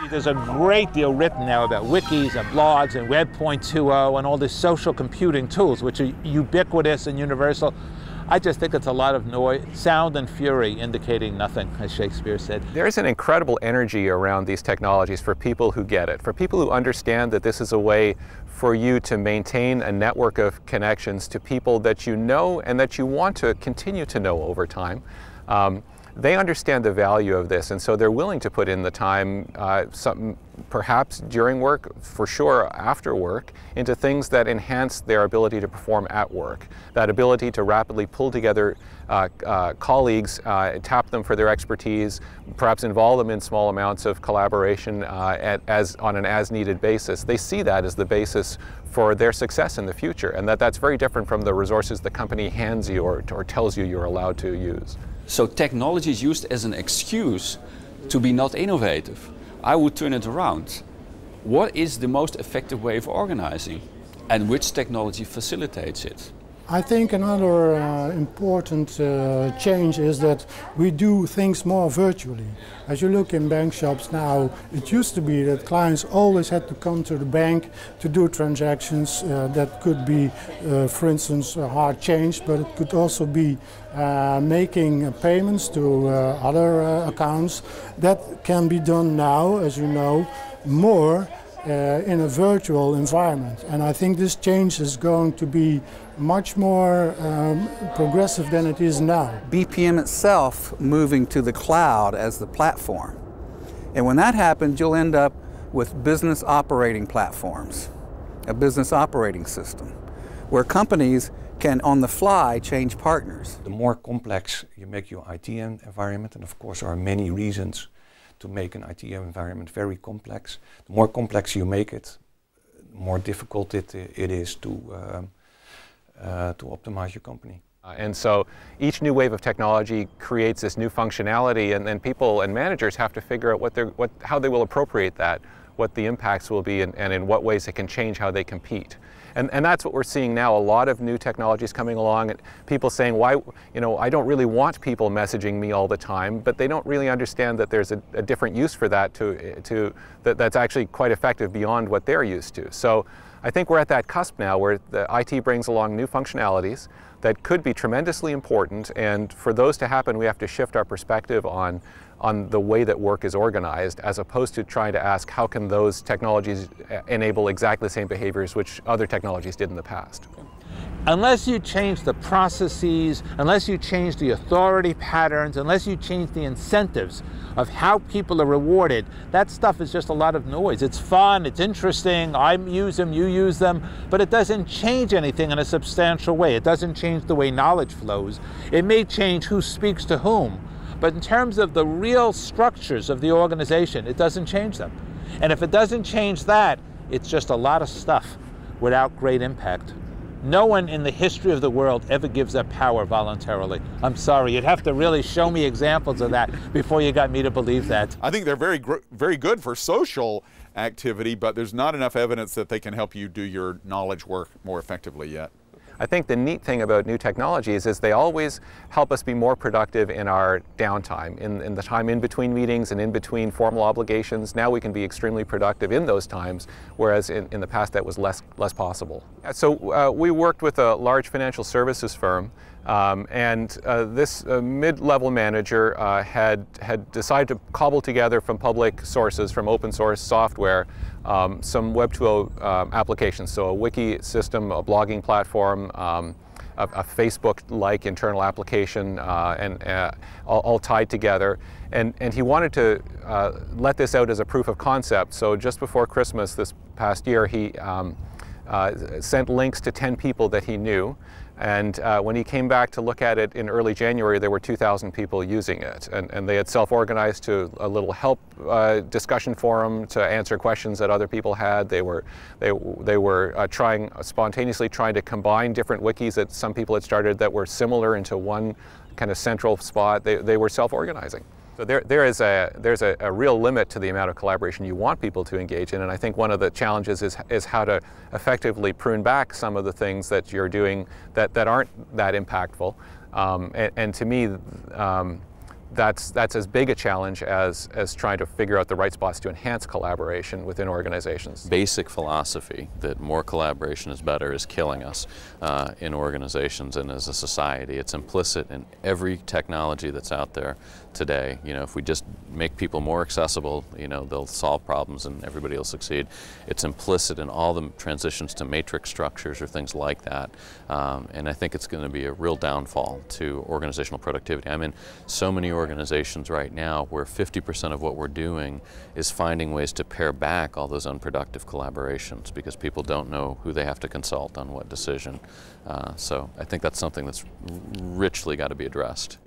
There's a great deal written now about wikis and blogs and Web 2.0 and all these social computing tools, which are ubiquitous and universal. I just think it's a lot of noise, sound and fury indicating nothing, as Shakespeare said. There's an incredible energy around these technologies for people who get it, for people who understand that this is a way for you to maintain a network of connections to people that you know and that you want to continue to know over time. They understand the value of this, and so they're willing to put in the time, perhaps during work, for sure after work, into things that enhance their ability to perform at work. That ability to rapidly pull together colleagues, tap them for their expertise, perhaps involve them in small amounts of collaboration on an as-needed basis. They see that as the basis for their success in the future, and that's very different from the resources the company hands you or tells you you're allowed to use. So technology is used as an excuse to be not innovative. I would turn it around. What is the most effective way of organizing, and which technology facilitates it? I think another important change is that we do things more virtually. As you look in bank shops now, it used to be that clients always had to come to the bank to do transactions. That could be, for instance, a hard change, but it could also be making payments to other accounts. That can be done now, as you know, more in a virtual environment. And I think this change is going to be much more progressive than it is now. BPM itself moving to the cloud as the platform. And when that happens, you'll end up with business operating platforms, a business operating system, where companies can on the fly change partners. The more complex you make your IT environment, and of course there are many reasons to make an IT environment very complex. The more complex you make it, the more difficult it is to optimize your company. And so each new wave of technology creates this new functionality, and then people and managers have to figure out how they will appropriate that, what the impacts will be, and in what ways it can change how they compete. And that's what we're seeing now, a lot of new technologies coming along, and people saying, why, I don't really want people messaging me all the time, but they don't really understand that there's a different use for that that's actually quite effective beyond what they're used to. So I think we're at that cusp now where the IT brings along new functionalities that could be tremendously important, and for those to happen, we have to shift our perspective on the way that work is organized, as opposed to trying to ask how can those technologies enable exactly the same behaviors which other technologies did in the past. Unless you change the processes, unless you change the authority patterns, unless you change the incentives of how people are rewarded, that stuff is just a lot of noise. It's fun, it's interesting, I use them, you use them, but it doesn't change anything in a substantial way. It doesn't change the way knowledge flows. It may change who speaks to whom, but in terms of the real structures of the organization, it doesn't change them. And if it doesn't change that, it's just a lot of stuff without great impact. No one in the history of the world ever gives up power voluntarily. I'm sorry, you'd have to really show me examples of that before you got me to believe that. I think they're very good for social activity, but there's not enough evidence that they can help you do your knowledge work more effectively yet. I think the neat thing about new technologies is they always help us be more productive in our downtime, in the time in between meetings and in between formal obligations. Now we can be extremely productive in those times, whereas in the past that was less possible. So we worked with a large financial services firm, and this mid-level manager had decided to cobble together from public sources, from open source software, some Web 2.0 applications, so a wiki system, a blogging platform, a Facebook-like internal application, and all tied together. And he wanted to let this out as a proof of concept. So just before Christmas this past year, he sent links to 10 people that he knew. And when he came back to look at it in early January, there were 2,000 people using it. And they had self-organized to a little help discussion forum to answer questions that other people had. They were spontaneously trying to combine different wikis that some people had started that were similar into one kind of central spot. They were self-organizing. So there's a real limit to the amount of collaboration you want people to engage in, and I think one of the challenges is how to effectively prune back some of the things that you're doing that aren't that impactful. And to me, that's as big a challenge as trying to figure out the right spots to enhance collaboration within organizations. Basic philosophy that more collaboration is better is killing us in organizations and as a society. It's implicit in every technology that's out there today. You know, if we just make people more accessible, you know, they'll solve problems and everybody will succeed. It's implicit in all the transitions to matrix structures or things like that. And I think it's going to be a real downfall to organizational productivity. I'm in so many organizations right now where 50% of what we're doing is finding ways to pare back all those unproductive collaborations because people don't know who they have to consult on what decision. So I think that's something that's richly got to be addressed.